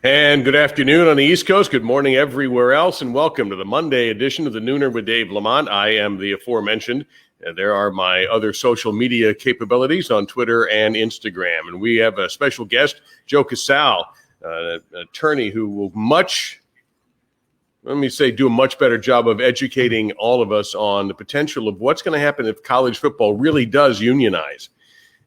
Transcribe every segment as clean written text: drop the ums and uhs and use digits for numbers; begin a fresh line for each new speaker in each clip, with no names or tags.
And good afternoon on the East Coast. Good morning everywhere else, and welcome to the Monday edition of the Nooner with Dave LaMont. I am the aforementioned. There are my other social media capabilities on Twitter and Instagram. And we have a special guest, Joe Casale, an attorney who will do a much better job of educating all of us on the potential of what's going to happen if college football really does unionize.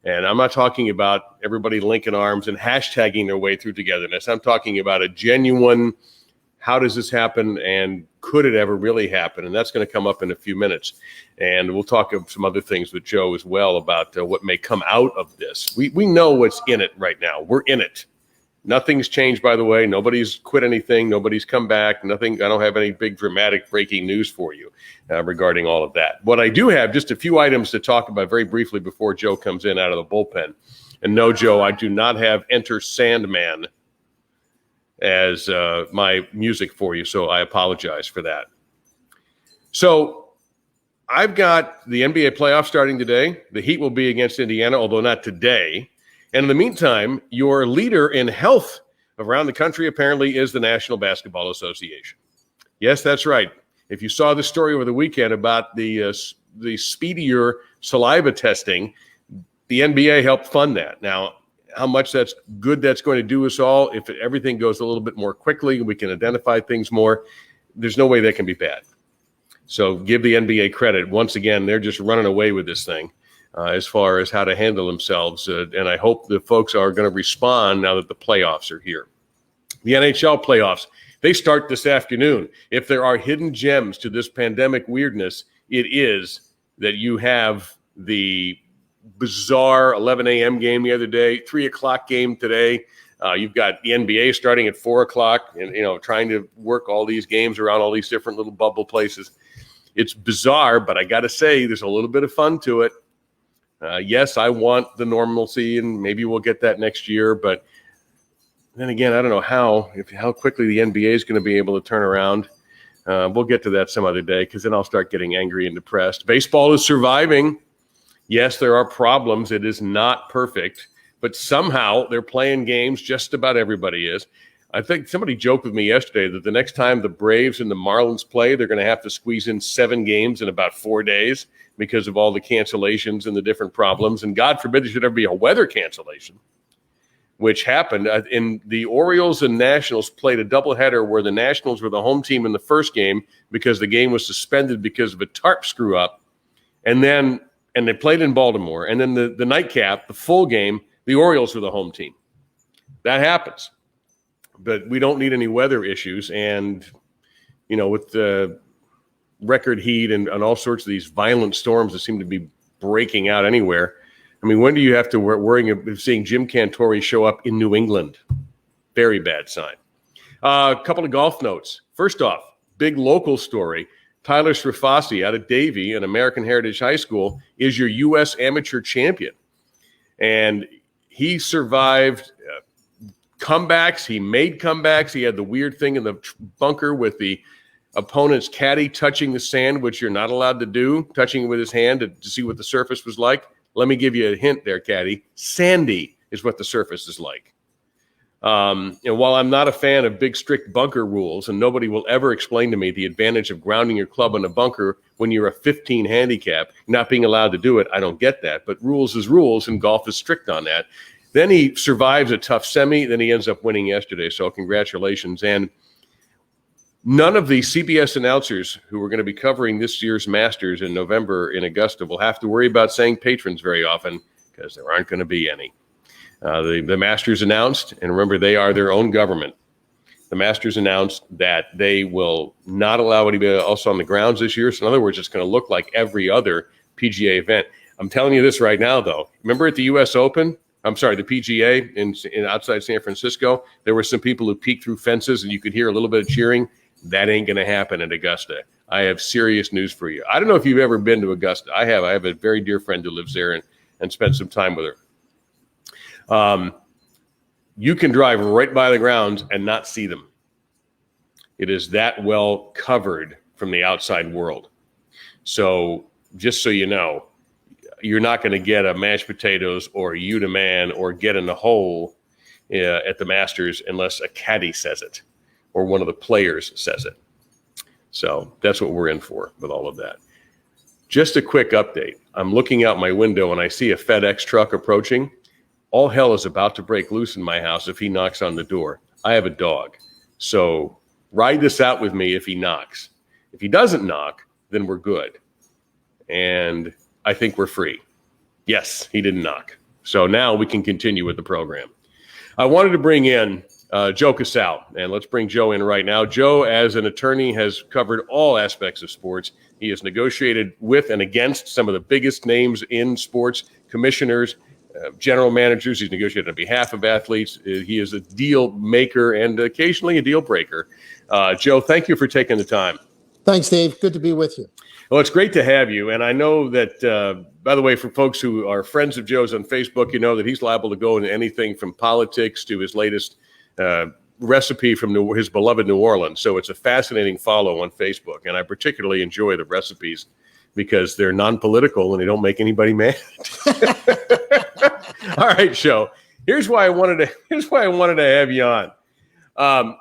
And I'm not talking about everybody linking arms and hashtagging their way through togetherness. I'm talking about a genuine, how does this happen and could it ever really happen? And that's going to come up in a few minutes. And we'll talk of some other things with Joe as well about what may come out of this. We know what's in it right now. We're in it. Nothing's changed, by the way. Nobody's quit anything. Nobody's come back. Nothing. I don't have any big dramatic breaking news for you regarding all of that. What I do have, just a few items to talk about very briefly before Joe comes in out of the bullpen. And no, Joe, I do not have Enter Sandman as my music for you, so I apologize for that. So I've got the NBA playoffs starting today. The Heat will be against Indiana, although not today. And in the meantime, your leader in health around the country apparently is the National Basketball Association. Yes, that's right. If you saw the story over the weekend about the speedier saliva testing, the NBA helped fund that. Now, how much that's good that's going to do us all, if everything goes a little bit more quickly, we can identify things more, there's no way that can be bad. So give the NBA credit. Once again, they're just running away with this thing. As far as how to handle themselves. And I hope the folks are going to respond now that the playoffs are here. The NHL playoffs, they start this afternoon. If there are hidden gems to this pandemic weirdness, it is that you have the bizarre 11 a.m. game the other day, 3 o'clock game today. You've got the NBA starting at 4 o'clock and, trying to work all these games around all these different little bubble places. It's bizarre, but I got to say there's a little bit of fun to it. Yes, I want the normalcy, and maybe we'll get that next year. But then again, I don't know how quickly the NBA is going to be able to turn around. We'll get to that some other day because then I'll start getting angry and depressed. Baseball is surviving. Yes, there are problems. It is not perfect, but somehow they're playing games. Just about everybody is. I think somebody joked with me yesterday that the next time the Braves and the Marlins play, they're going to have to squeeze in 7 games in about 4 days because of all the cancellations and the different problems. And God forbid there should ever be a weather cancellation, which happened. In the Orioles and Nationals played a doubleheader where the Nationals were the home team in the first game because the game was suspended because of a tarp screw up. And they played in Baltimore. And then the nightcap, the full game, the Orioles were the home team. That happens. But we don't need any weather issues. And, with the record heat and all sorts of these violent storms that seem to be breaking out anywhere, I mean, when do you have to worry of seeing Jim Cantore show up in New England? Very bad sign. A couple of golf notes. First off, big local story. Tyler Strafasi out of Davie and American Heritage High School is your U.S. amateur champion. And he survived comebacks. He made comebacks. He had the weird thing in the bunker with the opponent's caddy touching the sand, which you're not allowed to do, touching it with his hand to see what the surface was like. Let me give you a hint there, caddy. Sandy is what the surface is like. And while I'm not a fan of big, strict bunker rules, and nobody will ever explain to me the advantage of grounding your club in a bunker when you're a 15 handicap, not being allowed to do it, I don't get that. But rules is rules, and golf is strict on that. Then he survives a tough semi. Then he ends up winning yesterday. So congratulations. And none of the CBS announcers who are going to be covering this year's Masters in November in Augusta will have to worry about saying patrons very often because there aren't going to be any. The Masters announced, and remember, they are their own government. The Masters announced that they will not allow anybody else on the grounds this year. So in other words, it's going to look like every other PGA event. I'm telling you this right now, though. Remember at the U.S. Open? I'm sorry, the PGA in outside San Francisco, there were some people who peeked through fences and you could hear a little bit of cheering. That ain't going to happen at Augusta. I have serious news for you. I don't know if you've ever been to Augusta. I have. I have a very dear friend who lives there and spent some time with her. You can drive right by the grounds and not see them. It is that well covered from the outside world. So just so you know, you're not going to get a mashed potatoes or a Uta man or get in the hole at the Masters unless a caddy says it or one of the players says it. So that's what we're in for with all of that. Just a quick update. I'm looking out my window and I see a FedEx truck approaching. All hell is about to break loose in my house if he knocks on the door. I have a dog. So ride this out with me if he knocks. If he doesn't knock, then we're good. And I think we're free. Yes, he didn't knock. So now we can continue with the program. I wanted to bring in Joe Casale, and let's bring Joe in right now. Joe, as an attorney, has covered all aspects of sports. He has negotiated with and against some of the biggest names in sports, commissioners, general managers. He's negotiated on behalf of athletes. He is a deal maker and occasionally a deal breaker. Joe, thank you for taking the time.
Thanks, Dave. Good to be with you.
Well, it's great to have you. And I know that, by the way, for folks who are friends of Joe's on Facebook, you know that he's liable to go into anything from politics to his latest recipe from his beloved New Orleans. So it's a fascinating follow on Facebook. And I particularly enjoy the recipes because they're non-political and they don't make anybody mad. All right, Joe. Here's why I wanted to have you on.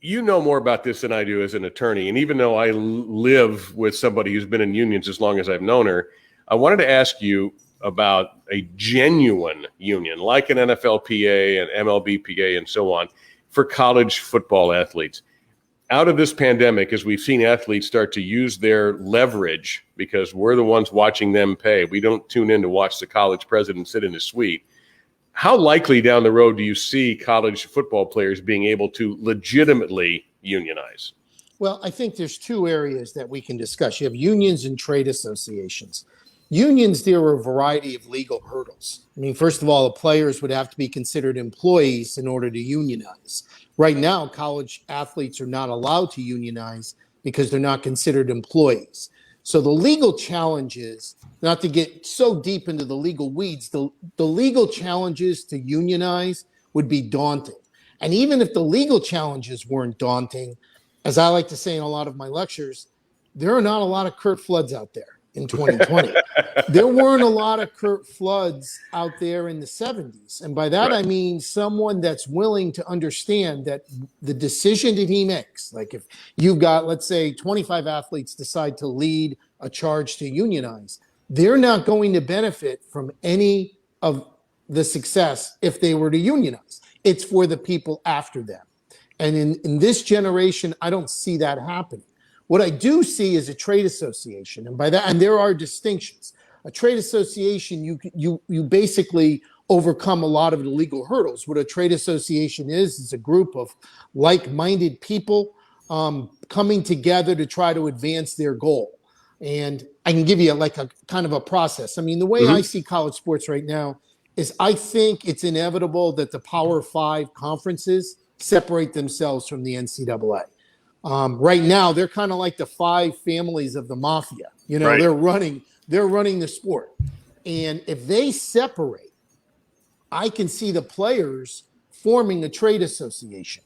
You know more about this than I do as an attorney. And even though I live with somebody who's been in unions as long as I've known her, I wanted to ask you about a genuine union like an NFLPA and MLBPA and so on for college football athletes. Out of this pandemic, as we've seen athletes start to use their leverage because we're the ones watching them pay. We don't tune in to watch the college president sit in his suite. How likely down the road do you see college football players being able to legitimately unionize?
Well, I think there's two areas that we can discuss. You have unions and trade associations. Unions, there are a variety of legal hurdles. I mean, first of all, the players would have to be considered employees in order to unionize. Right now, college athletes are not allowed to unionize because they're not considered employees. So the legal challenges, not to get so deep into the legal weeds, the legal challenges to unionize would be daunting. And even if the legal challenges weren't daunting, as I like to say in a lot of my lectures, there are not a lot of Curt Floods out there in 2020. There weren't a lot of Curt Floods out there in the 70s. And by that, right, I mean someone that's willing to understand that the decision that he makes, like if you've got, let's say, 25 athletes decide to lead a charge to unionize, they're not going to benefit from any of the success if they were to unionize. It's for the people after them. And in this generation, I don't see that happening. What I do see is a trade association, and by that, and there are distinctions. A trade association, you basically overcome a lot of the legal hurdles. What a trade association is a group of like-minded people coming together to try to advance their goal. And I can give you a kind of a process. I mean, the way I see college sports right now is I think it's inevitable that the Power Five conferences separate themselves from the NCAA. Right now, they're kind of like the five families of the mafia. You know, right. They're running the sport. And if they separate, I can see the players forming a trade association.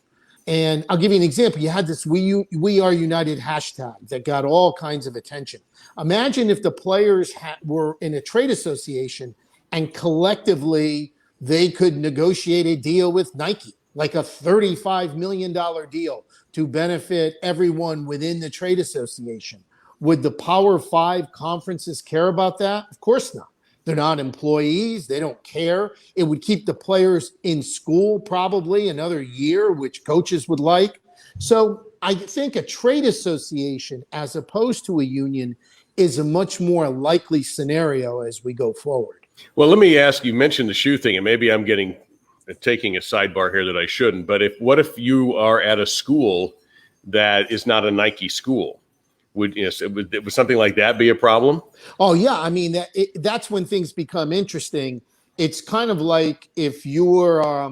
And I'll give you an example. You had this We Are United hashtag that got all kinds of attention. Imagine if the players were in a trade association and collectively they could negotiate a deal with Nike, like a $35 million deal to benefit everyone within the trade association. Would the Power Five conferences care about that? Of course not. They're not employees. They don't care. It would keep the players in school probably another year, which coaches would like. So I think a trade association as opposed to a union is a much more likely scenario as we go forward.
Well, let me ask, you mentioned the shoe thing, and maybe I'm taking a sidebar here that I shouldn't, but what if you are at a school that is not a Nike school? Would something like that be a problem?
Oh yeah, I mean that's when things become interesting. It's kind of like if you were,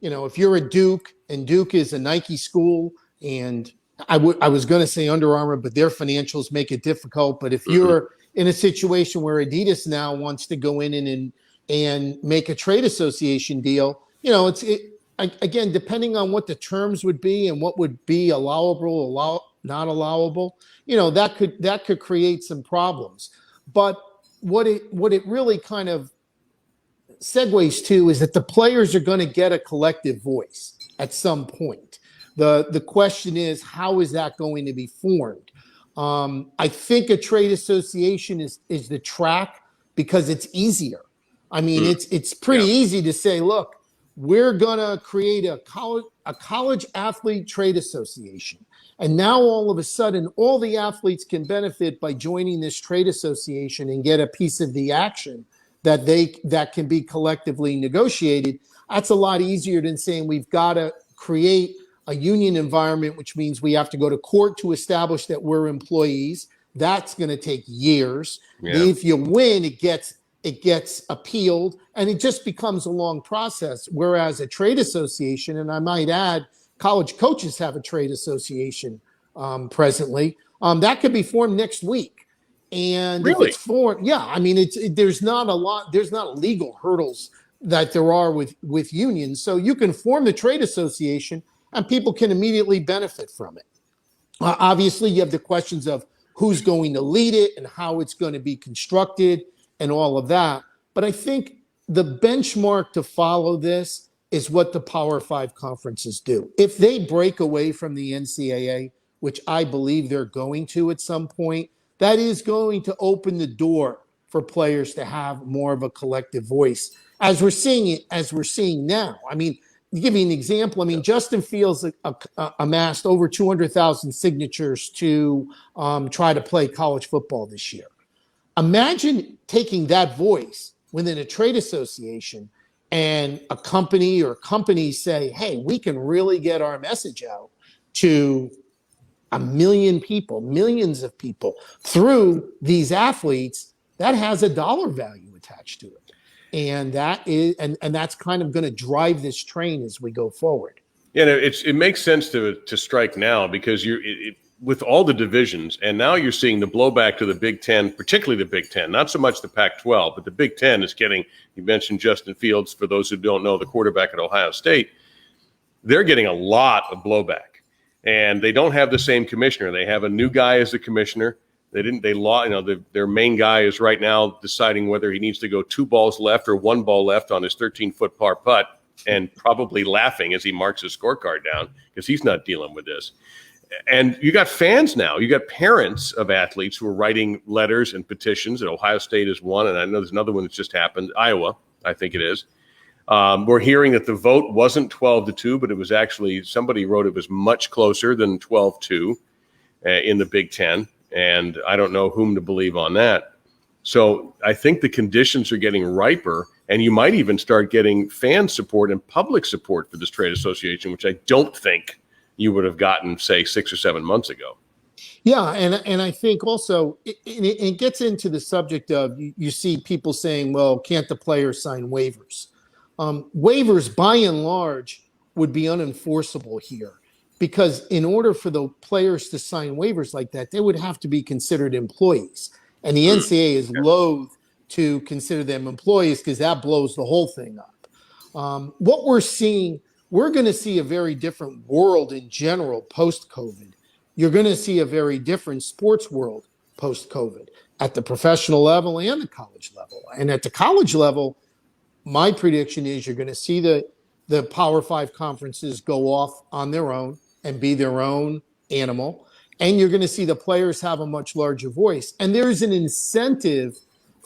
if you're a Duke and Duke is a Nike school, and I was going to say Under Armour, but their financials make it difficult. But if you're in a situation where Adidas now wants to go in and make a trade association deal, again, depending on what the terms would be and what would be allowable, not allowable, that could create some problems. But what it really kind of segues to is that the players are going to get a collective voice at some point. The question is, how is that going to be formed? I think a trade association is the track because it's easier. I mean, it's pretty easy to say, look, we're going to create a college athlete trade association. And now all of a sudden, all the athletes can benefit by joining this trade association and get a piece of the action that can be collectively negotiated. That's a lot easier than saying we've got to create a union environment, which means we have to go to court to establish that we're employees. That's going to take years. Yeah. If you win, it gets appealed, and it just becomes a long process. Whereas a trade association, and I might add, college coaches have a trade association presently, that could be formed next week. And
really?
If it's formed, yeah, I mean, there's not legal hurdles that there are with unions. So you can form the trade association and people can immediately benefit from it. Obviously, you have the questions of who's going to lead it and how it's going to be constructed and all of that. But I think the benchmark to follow this is what the Power Five conferences do. If they break away from the NCAA, which I believe they're going to at some point, that is going to open the door for players to have more of a collective voice, as we're seeing now. I mean, to give you an example, I mean, Justin Fields amassed over 200,000 signatures to try to play college football this year. Imagine taking that voice within a trade association and a company or companies say, hey, we can really get our message out to 1 million people, millions of people through these athletes. That has a dollar value attached to it. And that's kind of going to drive this train as we go forward.
Yeah, it makes sense to strike now because with all the divisions, and now you're seeing the blowback to the Big Ten, particularly the Big Ten, not so much the Pac-12, but the Big Ten is getting, you mentioned Justin Fields, for those who don't know, the quarterback at Ohio State, they're getting a lot of blowback. And they don't have the same commissioner. They have a new guy as the commissioner. Their main guy is right now deciding whether he needs to go 2 balls left or 1 ball left on his 13-foot par putt, and probably laughing as he marks his scorecard down because he's not dealing with this. And you got fans now. You got parents of athletes who are writing letters and petitions. And Ohio State is one, and I know there's another one that's just happened. Iowa, I think it is. We're hearing that the vote wasn't 12-2, but it was actually, somebody wrote it was much closer than 12-2 in the Big Ten. And I don't know whom to believe on that. So I think the conditions are getting riper, and you might even start getting fan support and public support for this trade association, which I don't think you would have gotten, say, 6 or 7 months ago.
Yeah, and I think also it gets into the subject of you see people saying, well, can't the players sign waivers? Waivers, by and large, would be unenforceable here because in order for the players to sign waivers like that, they would have to be considered employees. And the NCAA is loath to consider them employees because that blows the whole thing up. What we're seeing, we're going to see a very different world in general post-COVID. You're going to see a very different sports world post-COVID at the professional level and the college level. And at the college level, my prediction is you're going to see the Power Five conferences go off on their own and be their own animal. And you're going to see the players have a much larger voice. And there's an incentive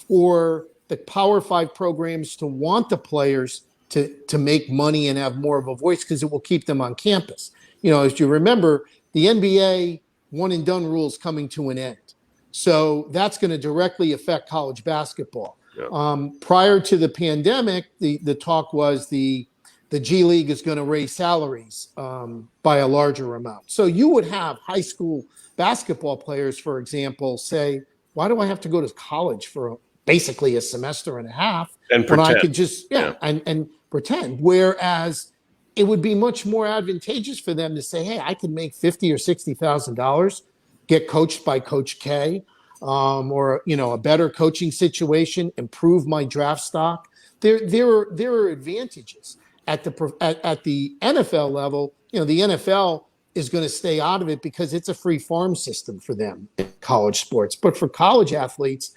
for the Power Five programs to want the players to make money and have more of a voice because it will keep them on campus. You know, as you remember, the NBA one and done rules coming to an end. So that's going to directly affect college basketball. Yeah. Prior to the pandemic, the talk was the G League is going to raise salaries by a larger amount. So you would have high school basketball players, for example, say, why do I have to go to college for basically a semester and a half
and
when
pretend.
I could just, and pretend. Whereas it would be much more advantageous for them to say, hey, I can make $50,000 or $60,000, get coached by Coach K, or, you know, a better coaching situation, improve my draft stock. There are advantages. At the NFL level, you know, the NFL is going to stay out of it because it's a free farm system for them in college sports. But for college athletes,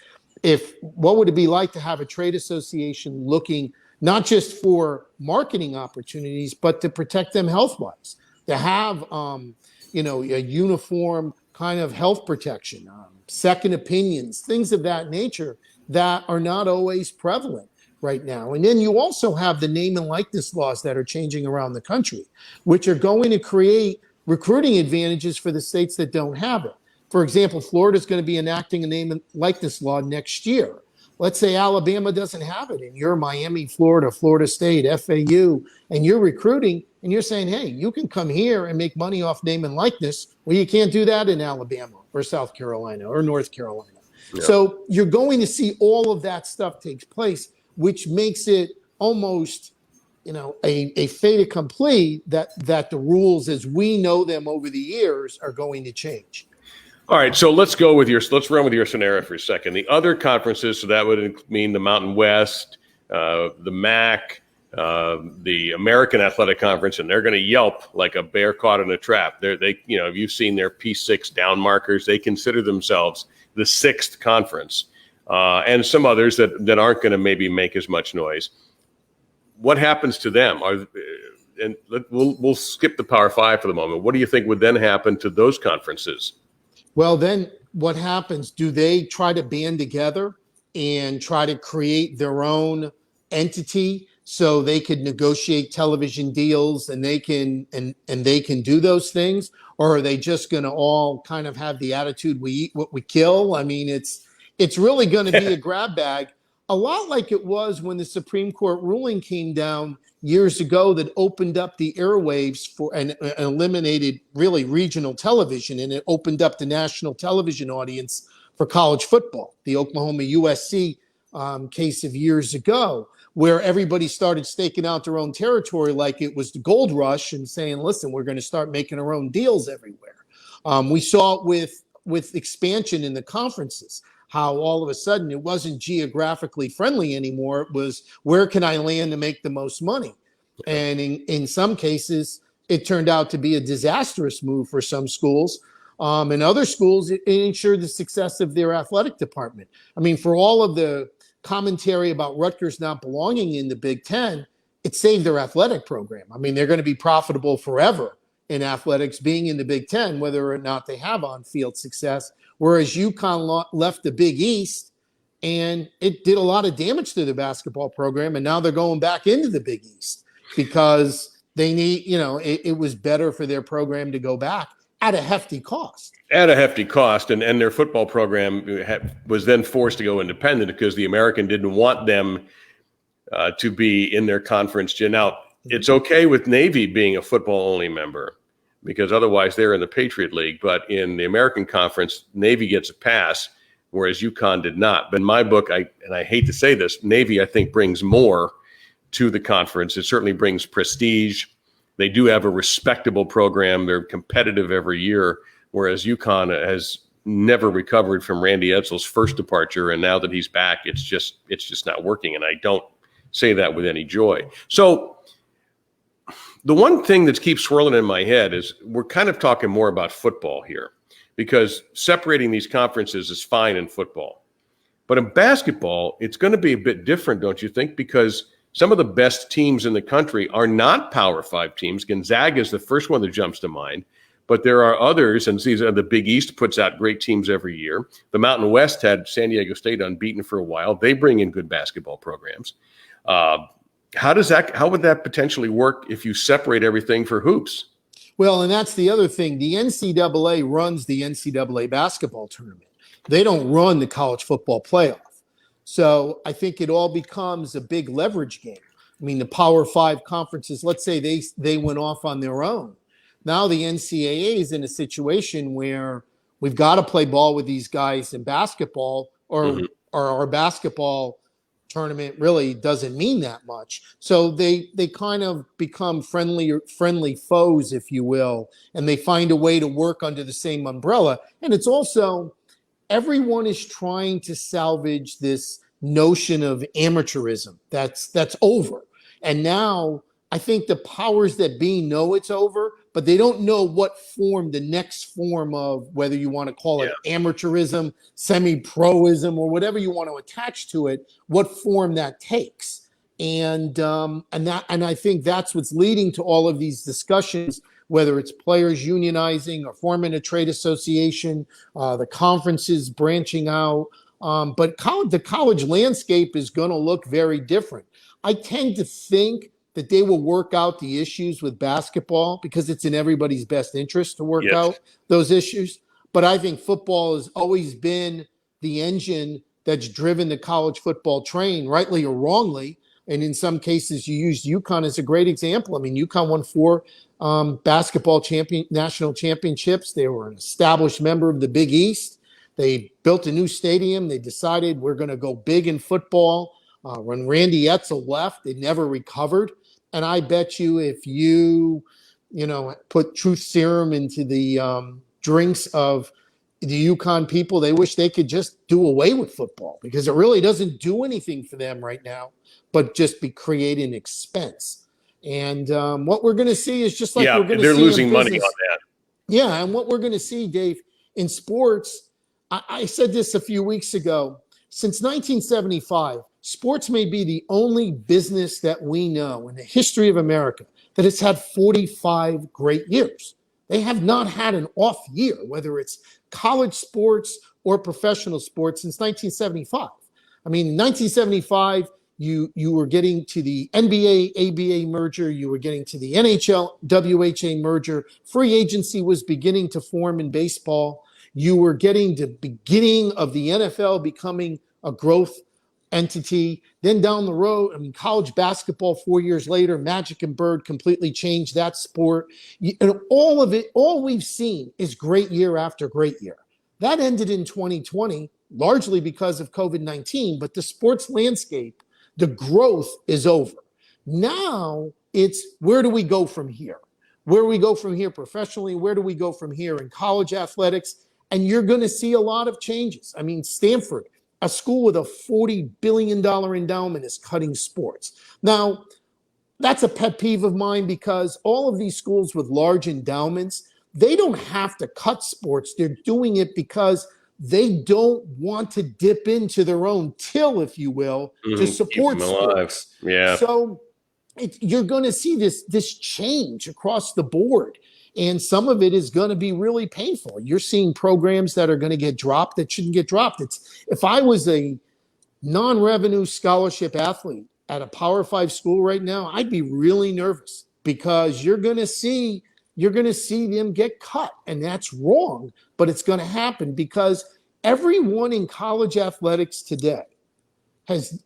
what would it be like to have a trade association looking not just for marketing opportunities, but to protect them health-wise, to have, a uniform kind of health protection, second opinions, things of that nature that are not always prevalent right now. And then you also have the name and likeness laws that are changing around the country, which are going to create recruiting advantages for the states that don't have it. For example, Florida is going to be enacting a name and likeness law next year. Let's say Alabama doesn't have it, and you're Miami, Florida, Florida State, FAU, and you're recruiting, and you're saying, hey, you can come here and make money off name and likeness. Well, you can't do that in Alabama or South Carolina or North Carolina. Yeah. So you're going to see all of that stuff takes place, which makes it almost, a fait accompli that the rules as we know them over the years are going to change.
All right, so let's run with your scenario for a second. The other conferences, so that would mean the Mountain West, the MAC, the American Athletic Conference, and they're going to yelp like a bear caught in a trap. You've seen their P6 down markers. They consider themselves the sixth conference, and some others that aren't going to maybe make as much noise. What happens to them? We'll skip the Power Five for the moment. What do you think would then happen to those conferences?
Well, then what happens? Do they try to band together and try to create their own entity so they could negotiate television deals and they can do those things? Or are they just going to all kind of have the attitude, we eat what we kill? I mean, it's really going to be a grab bag, a lot like it was when the Supreme Court ruling came down years ago that opened up the airwaves for and eliminated really regional television, and it opened up the national television audience for college football. The Oklahoma USC case of years ago, where everybody started staking out their own territory like it was the gold rush and saying, listen, we're going to start making our own deals everywhere. We saw it with expansion in the conferences, how all of a sudden it wasn't geographically friendly anymore. It was, where can I land to make the most money? And in some cases, it turned out to be a disastrous move for some schools. In other schools, it ensured the success of their athletic department. I mean, for all of the commentary about Rutgers not belonging in the Big Ten, it saved their athletic program. I mean, they're going to be profitable forever in athletics being in the Big Ten, whether or not they have on-field success. Whereas UConn left the Big East, and it did a lot of damage to the basketball program, and now they're going back into the Big East because they need, it was better for their program to go back at a hefty cost.
At a hefty cost, and their football program was then forced to go independent because the American didn't want them to be in their conference. Now, it's okay with Navy being a football-only member, because otherwise they're in the Patriot League. But in the American Conference, Navy gets a pass, whereas UConn did not. But in my book, and I hate to say this, Navy, I think, brings more to the conference. It certainly brings prestige. They do have a respectable program. They're competitive every year, whereas UConn has never recovered from Randy Edsall's first departure. And now that he's back, it's just not working. And I don't say that with any joy. So the one thing that keeps swirling in my head is we're kind of talking more about football here, because separating these conferences is fine in football. But in basketball, it's going to be a bit different, don't you think? Because some of the best teams in the country are not Power Five teams. Gonzaga is the first one that jumps to mind. But there are others, and the Big East puts out great teams every year. The Mountain West had San Diego State unbeaten for a while. They bring in good basketball programs. How would that potentially work if you separate everything for hoops?
Well, and that's the other thing. The NCAA runs the NCAA basketball tournament. They don't run the college football playoff. So I think it all becomes a big leverage game. I mean, the Power Five conferences, let's say they went off on their own. Now the NCAA is in a situation where we've got to play ball with these guys in basketball, or our basketball tournament really doesn't mean that much. So they kind of become friendly foes, if you will, and they find a way to work under the same umbrella. And it's also, everyone is trying to salvage this notion of amateurism that's over. And now I think the powers that be know it's over, but they don't know what form, the next form of, whether you want to call it amateurism, semi-proism, or whatever you want to attach to it, what form that takes. And I think that's what's leading to all of these discussions, whether it's players unionizing or forming a trade association, the conferences branching out. But the college landscape is going to look very different. I tend to think that they will work out the issues with basketball because it's in everybody's best interest to work out those issues. But I think football has always been the engine that's driven the college football train, rightly or wrongly. And in some cases, you used UConn as a great example. I mean, UConn won 4 basketball national championships. They were an established member of the Big East. They built a new stadium. They decided we're going to go big in football. When Randy Edsall left, they never recovered. And I bet you if you put truth serum into the drinks of the UConn people, they wish they could just do away with football because it really doesn't do anything for them right now, but just be creating expense. And what we're going to see is just like we're going to see
they're losing
in
money
business.
on that.
Yeah, and what we're going to see, Dave, in sports, I said this a few weeks ago. Since 1975, sports may be the only business that we know in the history of America that has had 45 great years. They have not had an off year, whether it's college sports or professional sports, since 1975. I mean, in 1975, you were getting to the NBA, ABA merger. You were getting to the NHL, WHA merger. Free agency was beginning to form in baseball. You were getting the beginning of the NFL becoming a growth entity. Then down the road, I mean, college basketball 4 years later, Magic and Bird completely changed that sport. And all of it, all we've seen is great year after great year. That ended in 2020, largely because of COVID-19, but the sports landscape, the growth is over. Now it's where do we go from here? Where do we go from here professionally? Where do we go from here in college athletics? And you're going to see a lot of changes. I mean, Stanford, a school with a $40 billion endowment, is cutting sports. Now, that's a pet peeve of mine because all of these schools with large endowments, they don't have to cut sports. They're doing it because they don't want to dip into their own till, if you will, to support sports.
Yeah.
So you're going to see this change across the board. And some of it is going to be really painful. You're seeing programs that are going to get dropped that shouldn't get dropped. If I was a non-revenue scholarship athlete at a Power 5 school right now, I'd be really nervous because you're going to see them get cut, and that's wrong, but it's going to happen because everyone in college athletics today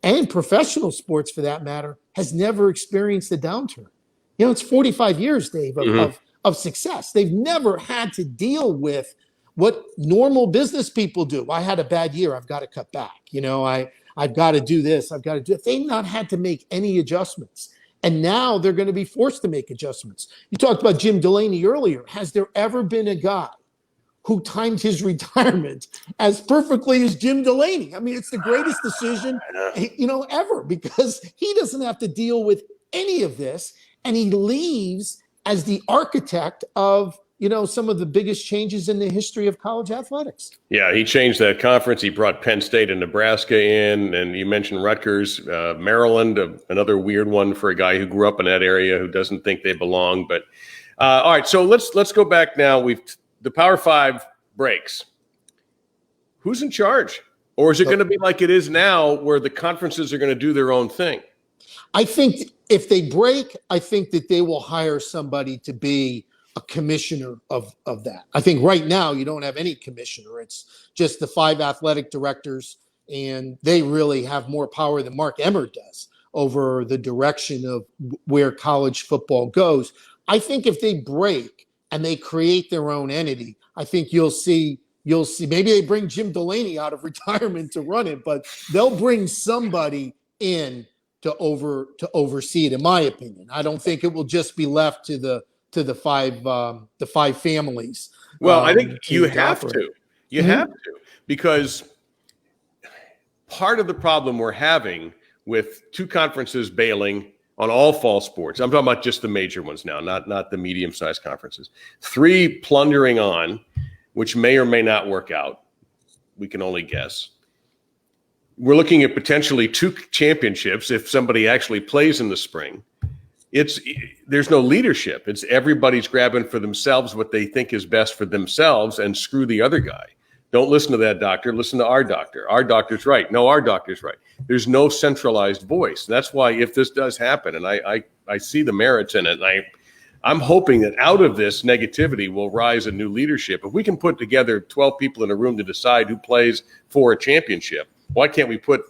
and professional sports for that matter, has never experienced a downturn. It's 45 years, Dave, of success. They've never had to deal with what normal business people do. I had a bad year. I've got to cut back. I've got to do this. I've got to do it. They've not had to make any adjustments. And now they're going to be forced to make adjustments. You talked about Jim Delaney earlier. Has there ever been a guy who timed his retirement as perfectly as Jim Delaney? I mean, it's the greatest decision, ever, because he doesn't have to deal with any of this. And he leaves as the architect of, some of the biggest changes in the history of college athletics.
Yeah, he changed that conference. He brought Penn State and Nebraska in, and you mentioned Rutgers, Maryland, another weird one for a guy who grew up in that area who doesn't think they belong. But all right, so let's go back now. The Power 5 breaks. Who's in charge? Or is it going to be like it is now where the conferences are going to do their own thing?
I think if they break, I think that they will hire somebody to be a commissioner of that. I think right now you don't have any commissioner. It's just the 5 athletic directors, and they really have more power than Mark Emmert does over the direction of where college football goes. I think if they break and they create their own entity, I think you'll see maybe they bring Jim Delaney out of retirement to run it, but they'll bring somebody in to oversee it, in my opinion. I don't think it will just be left to the 5 families.
Well, I think you have to. You have to, because part of the problem we're having with 2 conferences bailing on all fall sports, I'm talking about just the major ones now, not the medium-sized conferences, 3 plundering on, which may or may not work out. We can only guess. we're looking at potentially 2 championships if somebody actually plays in the spring. There's no leadership. It's everybody's grabbing for themselves what they think is best for themselves, and screw the other guy. Don't listen to that doctor. Listen to our doctor. Our doctor's right. No, our doctor's right. There's no centralized voice. That's why if this does happen, and I see the merits in it, and I'm hoping that out of this negativity will rise a new leadership. If we can put together 12 people in a room to decide who plays for a championship, why can't we put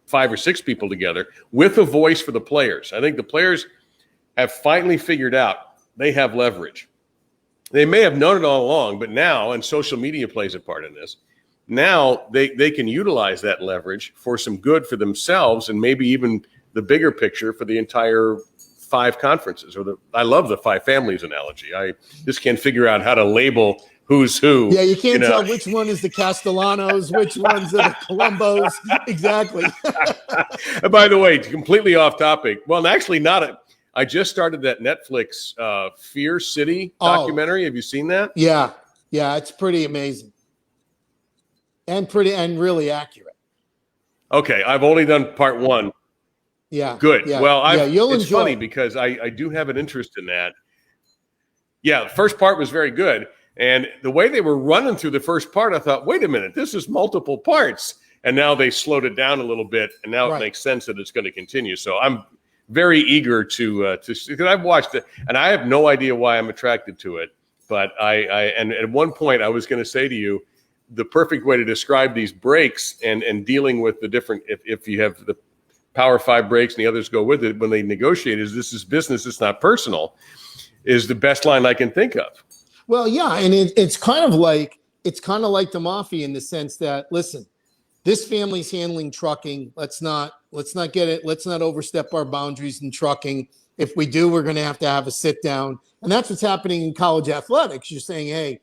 5 or 6 people together with a voice for the players? I think the players have finally figured out they have leverage. They may have known it all along, but now, and social media plays a part in this, now they can utilize that leverage for some good for themselves and maybe even the bigger picture for the entire 5 conferences. I love the 5 families analogy. I just can't figure out how to label who's who.
Yeah, you can't tell which one is the Castellanos, which one's the Columbos. Exactly.
By the way, completely off topic. Well, actually not. I just started that Netflix Fear City documentary. Have you seen that?
Yeah, it's pretty amazing and really accurate.
Okay, I've only done part 1.
Yeah,
good.
Yeah,
well,
you'll
it's
enjoy
funny
it.
because I do have an interest in that. Yeah, the first part was very good, and the way they were running through the first part, I thought, wait a minute, this is multiple parts, and now they slowed it down a little bit, and now it makes sense that it's going to continue. So I'm very eager to because I've watched it, and I have no idea why I'm attracted to it. But and at one point I was going to say to you, the perfect way to describe these breaks and dealing with the different, if you have the Power 5 breaks and the others go with it when they negotiate, is this is business, it's not personal, is the best line I can think of.
Well, yeah, and it's kind of like the mafia in the sense that, listen, this family's handling trucking. Let's not get it. Let's not overstep our boundaries in trucking. If we do, we're going to have a sit down. And that's what's happening in college athletics. You're saying, hey,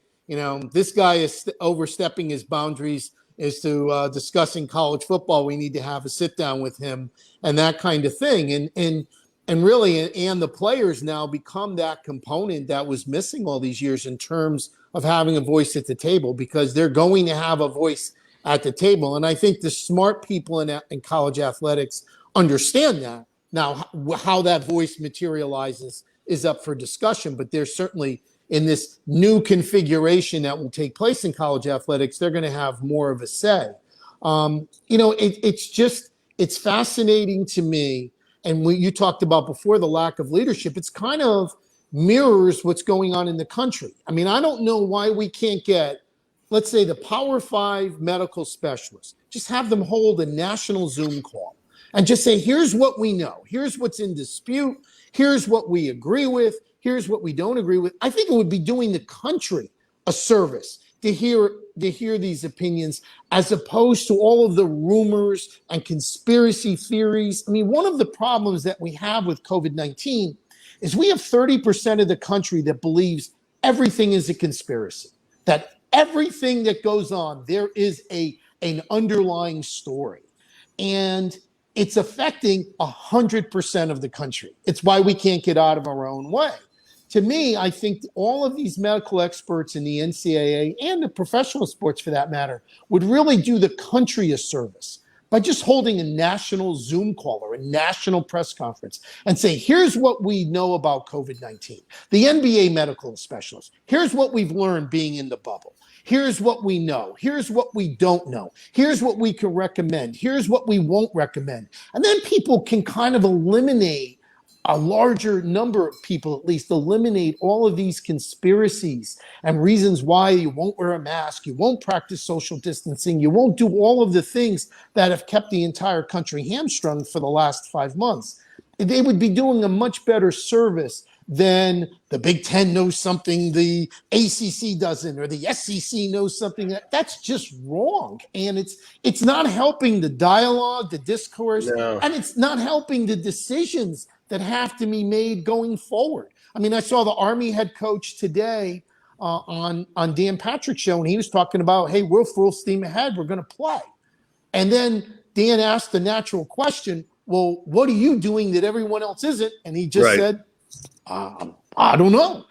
this guy is overstepping his boundaries as to discussing college football. We need to have a sit down with him and that kind of thing. And really, and the players now become that component that was missing all these years in terms of having a voice at the table, because they're going to have a voice at the table. And I think the smart people in college athletics understand that. Now, how that voice materializes is up for discussion, but there's certainly, in this new configuration that will take place in college athletics, they're going to have more of a say. It's fascinating to me. And what you talked about before, the lack of leadership, it's kind of mirrors what's going on in the country. I mean, I don't know why we can't get, let's say, the Power 5 medical specialists, just have them hold a national Zoom call and just say, here's what we know. Here's what's in dispute. Here's what we agree with. Here's what we don't agree with. I think it would be doing the country a service to hear these opinions, as opposed to all of the rumors and conspiracy theories. I mean, one of the problems that we have with COVID-19 is we have 30% of the country that believes everything is a conspiracy, that everything that goes on, there is an underlying story. And it's affecting 100% of the country. It's why we can't get out of our own way. To me, I think all of these medical experts in the NCAA and the professional sports, for that matter, would really do the country a service by just holding a national Zoom call or a national press conference and say, here's what we know about COVID-19. The NBA medical specialists, here's what we've learned being in the bubble. Here's what we know. Here's what we don't know. Here's what we can recommend. Here's what we won't recommend. And then people can kind of eliminate, a larger number of people at least, eliminate all of these conspiracies and reasons why you won't wear a mask, you won't practice social distancing, you won't do all of the things that have kept the entire country hamstrung for the last 5 months. They would be doing a much better service than the Big Ten knows something the ACC doesn't, or the SEC knows something. That's just wrong. And it's not helping the dialogue, the discourse, and it's not helping the decisions that have to be made going forward. I mean, I saw the Army head coach today on Dan Patrick's show, and he was talking about, hey, we're full steam ahead. We're going to play. And then Dan asked the natural question, well, what are you doing that everyone else isn't? And he just said, I don't know.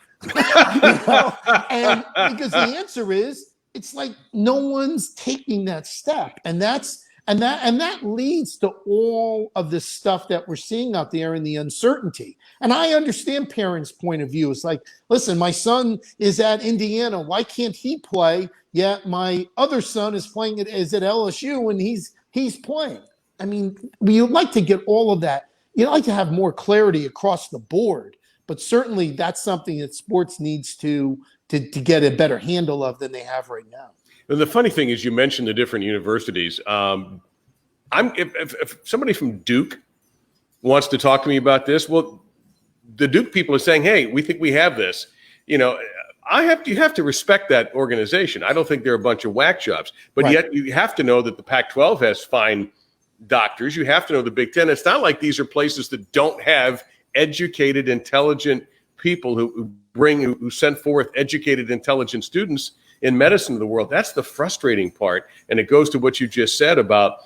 And because the answer is, it's like no one's taking that step. And that's And that leads to all of the stuff that we're seeing out there in the uncertainty. And I understand parents' point of view. It's like, listen, my son is at Indiana. Why can't he play? Yet my other son is is at LSU and he's playing. I mean, you'd like to get all of that. You'd like to have more clarity across the board. But certainly that's something that sports needs to get a better handle of than they have right now.
And the funny thing is, you mentioned the different universities. If somebody from Duke wants to talk to me about this, well, the Duke people are saying, "Hey, we think we have this." You know, you have to respect that organization. I don't think they're a bunch of whack jobs, but
Right.
yet you have to know that the Pac-12 has fine doctors. You have to know the Big Ten. It's not like these are places that don't have educated, intelligent people who send forth educated, intelligent students in medicine of the world. That's the frustrating part. And it goes to what you just said about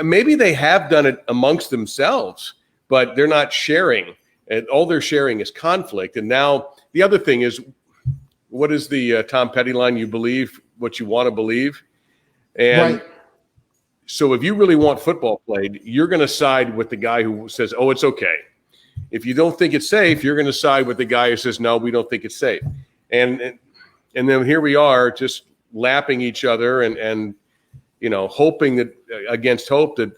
maybe they have done it amongst themselves, but they're not sharing. And all they're sharing is conflict. And now the other thing is, what is the Tom Petty line? You believe what you want to believe. And
Right.
so if you really want football played, you're going to side with the guy who says, "Oh, it's okay." If you don't think it's safe, you're going to side with the guy who says, "No, we don't think it's safe." And then here we are just lapping each other and hoping that against hope that,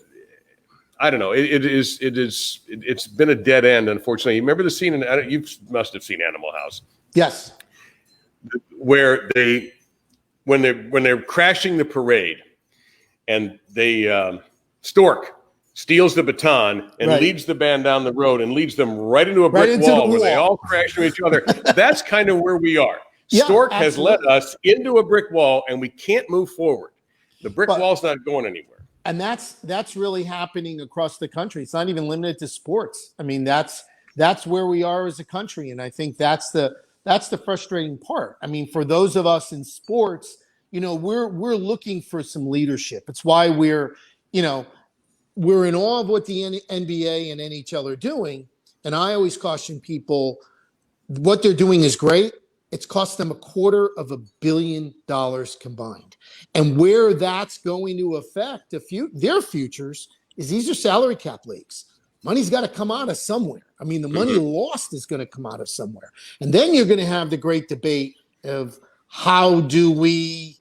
I don't know, it's been a dead end, unfortunately. You remember the scene you must have seen Animal House.
Yes.
Where when they're crashing the parade and Stork steals the baton and
Right.
leads the band down the road and leads them right into a brick
Right into
wall
the
where they
wall.
all crash into each other. That's kind of where we are.
Yeah,
Stork has led
absolutely.
us into a brick wall and we can't move forward. The brick wall's not going anywhere.
And that's really happening across the country. It's not even limited to sports. I mean, that's where we are as a country. And I think that's the frustrating part. I mean, for those of us in sports, we're looking for some leadership. It's why we're in awe of what the NBA and NHL are doing. And I always caution people, what they're doing is great. It's cost them $250 million combined. And where that's going to affect their futures is these are salary cap leagues. Money's got to come out of somewhere. I mean, the money lost is going to come out of somewhere. And then you're going to have the great debate of how do we,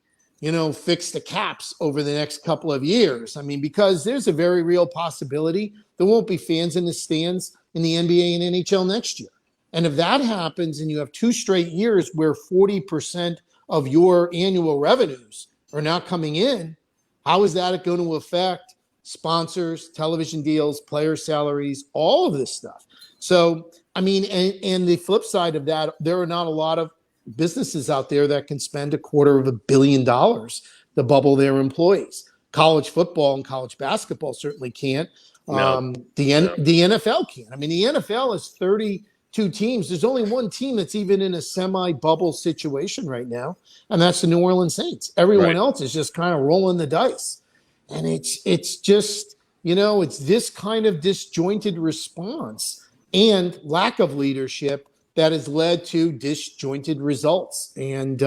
fix the caps over the next couple of years. I mean, because there's a very real possibility there won't be fans in the stands in the NBA and NHL next year. And if that happens and you have 2 straight years where 40% of your annual revenues are not coming in, how is that going to affect sponsors, television deals, player salaries, all of this stuff? So, I mean, and the flip side of that, there are not a lot of businesses out there that can spend $250 million to bubble their employees. College football and college basketball certainly can't.
No.
The NFL can't. I mean, the NFL is 32 teams. There's only one team that's even in a semi-bubble situation right now, and that's the New Orleans Saints. Everyone else is just kind of rolling the dice. And it's just, it's this kind of disjointed response and lack of leadership that has led to disjointed results. And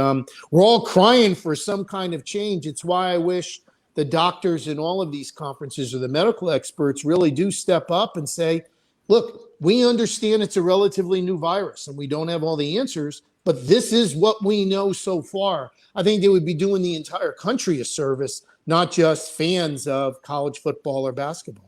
we're all crying for some kind of change. It's why I wish the doctors in all of these conferences or the medical experts really do step up and say, look, we understand it's a relatively new virus and we don't have all the answers, but this is what we know so far. I think they would be doing the entire country a service, not just fans of college football or basketball.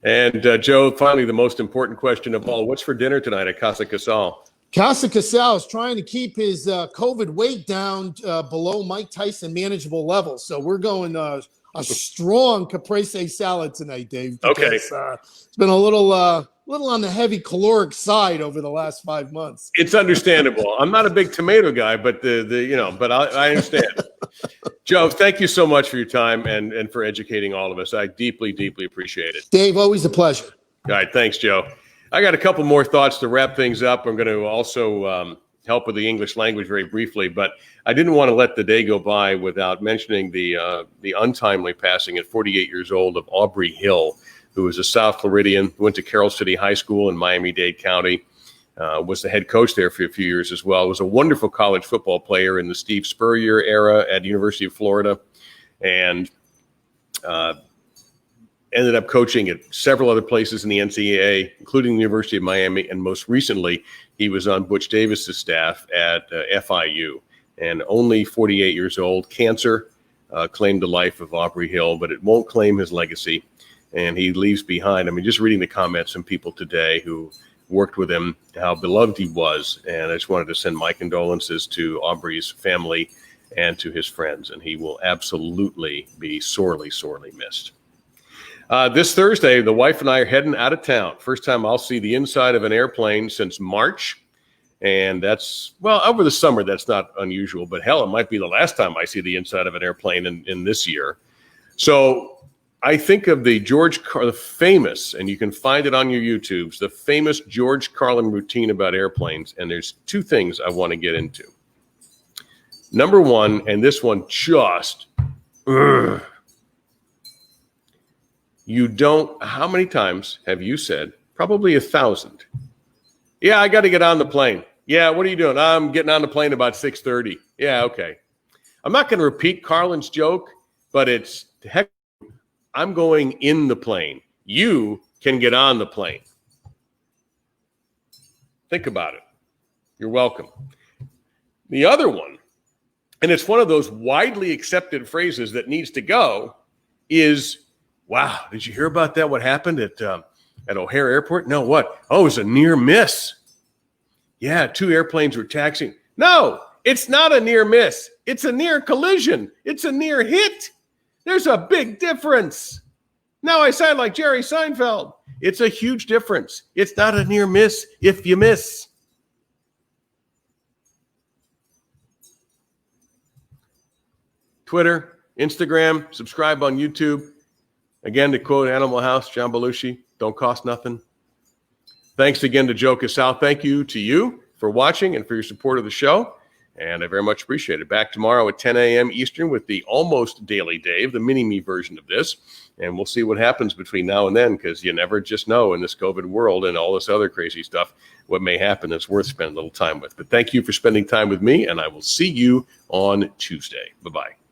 And Joe, finally, the most important question of all: what's for dinner tonight at Casa Casale?
Casale is trying to keep his COVID weight down below Mike Tyson manageable levels. So we're going a strong caprese salad tonight, Dave. Because, it's been a little on the heavy caloric side over the last 5 months.
It's understandable. I'm not a big tomato guy, but but I understand. Joe, thank you so much for your time and for educating all of us. I deeply, deeply appreciate it.
Dave, always a pleasure.
All right. Thanks, Joe. I got a couple more thoughts to wrap things up. I'm going to also help with the English language very briefly, but I didn't want to let the day go by without mentioning the untimely passing at 48 years old of Aubrey Hill, who was a South Floridian, went to Carroll City High School in Miami-Dade County, was the head coach there for a few years as well. Was a wonderful college football player in the Steve Spurrier era at University of Florida. And Ended up coaching at several other places in the NCAA, including the University of Miami, and most recently, he was on Butch Davis's staff at FIU. And only 48 years old, cancer claimed the life of Aubrey Hill, but it won't claim his legacy. And he leaves behind, I mean, just reading the comments from people today who worked with him, how beloved he was. And I just wanted to send my condolences to Aubrey's family and to his friends. And he will absolutely be sorely, sorely missed. This Thursday, the wife and I are heading out of town. First time I'll see the inside of an airplane since March. And that's, well, over the summer, that's not unusual. But hell, it might be the last time I see the inside of an airplane in this year. So I think of the the famous, and you can find it on your YouTubes, the famous George Carlin routine about airplanes. And there's two things I want to get into. Number one, and this one just, you don't, how many times have you said, probably 1,000, yeah, I got to get on the plane. Yeah, what are you doing? I'm getting on the plane about 6:30. Yeah, okay. I'm not going to repeat Carlin's joke, but it's, heck, I'm going in the plane. You can get on the plane. Think about it. You're welcome. The other one, and it's one of those widely accepted phrases that needs to go, is, wow, did you hear about that? What happened at O'Hare Airport? No, what? Oh, it was a near miss. Yeah, 2 airplanes were taxiing. No, it's not a near miss. It's a near collision. It's a near hit. There's a big difference. Now I sound like Jerry Seinfeld. It's a huge difference. It's not a near miss if you miss. Twitter, Instagram, subscribe on YouTube. Again, to quote Animal House, John Belushi, don't cost nothing. Thanks again to Joe Casale. Thank you to you for watching and for your support of the show. And I very much appreciate it. Back tomorrow at 10 a.m. Eastern with the almost Daily Dave, the mini-me version of this. And we'll see what happens between now and then, because you never just know in this COVID world and all this other crazy stuff what may happen that's worth spending a little time with. But thank you for spending time with me, and I will see you on Tuesday. Bye-bye.